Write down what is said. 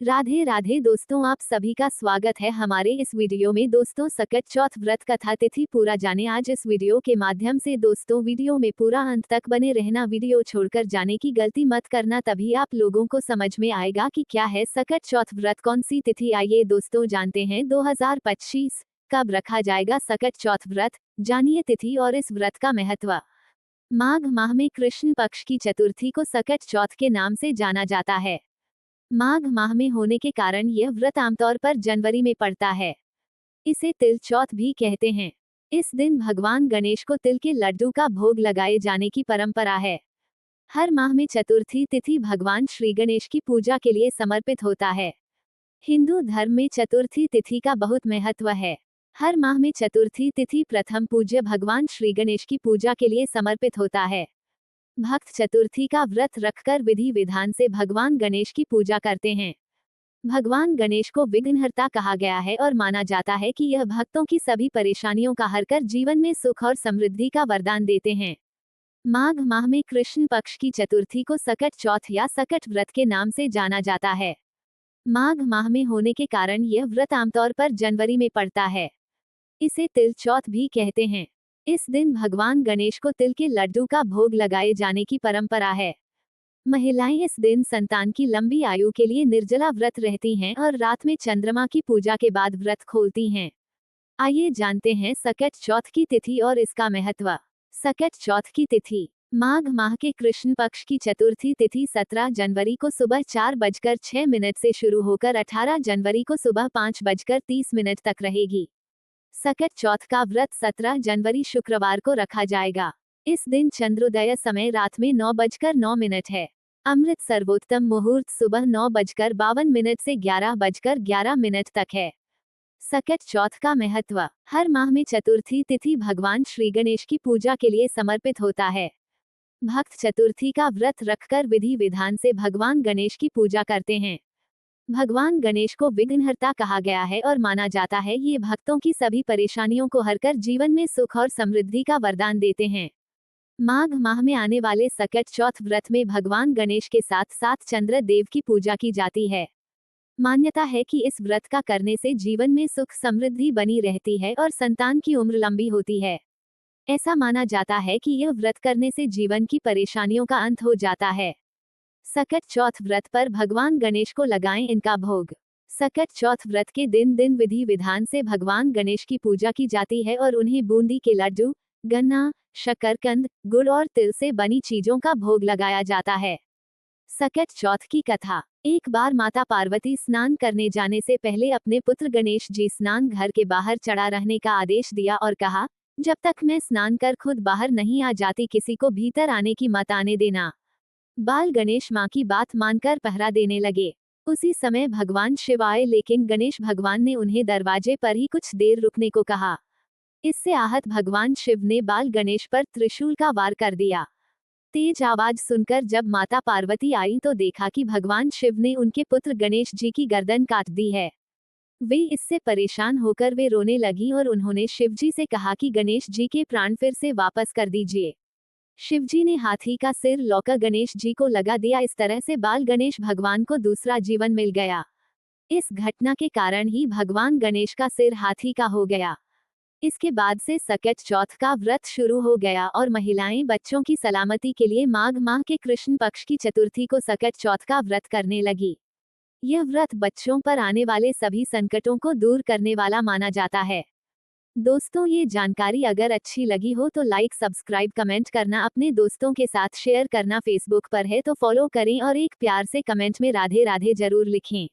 राधे राधे दोस्तों, आप सभी का स्वागत है हमारे इस वीडियो में। दोस्तों, सकट चौथ व्रत कथा तिथि पूरा जाने आज इस वीडियो के माध्यम से। दोस्तों, वीडियो में पूरा अंत तक बने रहना, वीडियो छोड़कर जाने की गलती मत करना, तभी आप लोगों को समझ में आएगा कि क्या है सकट चौथ व्रत, कौन सी तिथि। आइए दोस्तों जानते हैं 2025 कब रखा जाएगा सकट चौथ व्रत। जानिए तिथि और इस व्रत का महत्व। माघ माह में कृष्ण पक्ष की चतुर्थी को सकट चौथ के नाम से जाना जाता है। माघ माह में होने के कारण यह व्रत आमतौर पर जनवरी में पड़ता है। इसे तिल चौथ भी कहते हैं। इस दिन भगवान गणेश को तिल के लड्डू का भोग लगाए जाने की परंपरा है। हर माह में चतुर्थी तिथि भगवान श्री गणेश की पूजा के लिए समर्पित होता है। हिंदू धर्म में चतुर्थी तिथि का बहुत महत्व है। हर माह में चतुर्थी तिथि प्रथम पूज्य भगवान श्री गणेश की पूजा के लिए समर्पित होता है। भक्त चतुर्थी का व्रत रखकर विधि विधान से भगवान गणेश की पूजा करते हैं। भगवान गणेश को विघ्नहर्ता कहा गया है और माना जाता है कि यह भक्तों की सभी परेशानियों का हर कर जीवन में सुख और समृद्धि का वरदान देते हैं। माघ माह में कृष्ण पक्ष की चतुर्थी को सकट चौथ या सकट व्रत के नाम से जाना जाता है। माघ माह में होने के कारण यह व्रत आमतौर पर जनवरी में पड़ता है। इसे तिल चौथ भी कहते हैं। इस दिन भगवान गणेश को तिल के लड्डू का भोग लगाए जाने की परंपरा है। महिलाएं इस दिन संतान की लंबी आयु के लिए निर्जला व्रत रहती हैं और रात में चंद्रमा की पूजा के बाद व्रत खोलती हैं। आइए जानते हैं सकट चौथ की तिथि और इसका महत्व। सकट चौथ की तिथि माघ माह के कृष्ण पक्ष की चतुर्थी तिथि 17 जनवरी को सुबह 4:06 से शुरू होकर 18 जनवरी को सुबह 5:30 तक रहेगी। सकट चौथ का व्रत 17 जनवरी शुक्रवार को रखा जाएगा। इस दिन चंद्रोदय समय रात में 9:09 है। अमृत सर्वोत्तम मुहूर्त सुबह 9:52 से 11:11 तक है। सकट चौथ का महत्व। हर माह में चतुर्थी तिथि भगवान श्री गणेश की पूजा के लिए समर्पित होता है। भक्त चतुर्थी का व्रत रखकर विधि विधान से भगवान गणेश की पूजा करते हैं। भगवान गणेश को विघ्नहर्ता कहा गया है और माना जाता है ये भक्तों की सभी परेशानियों को हरकर जीवन में सुख और समृद्धि का वरदान देते हैं। माघ माह में आने वाले सकट चौथ व्रत में भगवान गणेश के साथ साथ चंद्र देव की पूजा की जाती है। मान्यता है कि इस व्रत का करने से जीवन में सुख समृद्धि बनी रहती है और संतान की उम्र लंबी होती है। ऐसा माना जाता है कि यह व्रत करने से जीवन की परेशानियों का अंत हो जाता है। सकट चौथ व्रत पर भगवान गणेश को लगाएं इनका भोग। सकट चौथ व्रत के दिन विधि विधान से भगवान गणेश की पूजा की जाती है और उन्हें बूंदी के लड्डू, गन्ना, शकरकंद, गुड़ और तिल से बनी चीजों का भोग लगाया जाता है। सकट चौथ की कथा। एक बार माता पार्वती स्नान करने जाने से पहले अपने पुत्र गणेश जी स्नान घर के बाहर चढ़ा रहने का आदेश दिया और कहा, जब तक मैं स्नान कर खुद बाहर नहीं आ जाती किसी को भीतर आने की मत आने देना। बाल गणेश मां की बात मानकर पहरा देने लगे। उसी समय भगवान शिव आए, लेकिन गणेश भगवान ने उन्हें दरवाजे पर ही कुछ देर रुकने को कहा। इससे आहत भगवान शिव ने बाल गणेश पर त्रिशूल का वार कर दिया। तेज आवाज सुनकर जब माता पार्वती आई तो देखा कि भगवान शिव ने उनके पुत्र गणेश जी की गर्दन काट दी है। वे इससे परेशान होकर वे रोने लगी और उन्होंने शिव जी से कहा कि गणेश जी के प्राण फिर से वापस कर दीजिए। शिवजी ने हाथी का सिर लौकर गणेश जी को लगा दिया। इस तरह से बाल गणेश भगवान को दूसरा जीवन मिल गया। इस घटना के कारण ही भगवान गणेश का सिर हाथी का हो गया। इसके बाद से सकट चौथ का व्रत शुरू हो गया और महिलाएं बच्चों की सलामती के लिए माघ माह के कृष्ण पक्ष की चतुर्थी को सकट चौथ का व्रत करने लगी। यह व्रत बच्चों पर आने वाले सभी संकटों को दूर करने वाला माना जाता है। दोस्तों, ये जानकारी अगर अच्छी लगी हो तो लाइक, सब्सक्राइब, कमेंट करना, अपने दोस्तों के साथ शेयर करना। फेसबुक पर है तो फॉलो करें और एक प्यार से कमेंट में राधे राधे जरूर लिखें।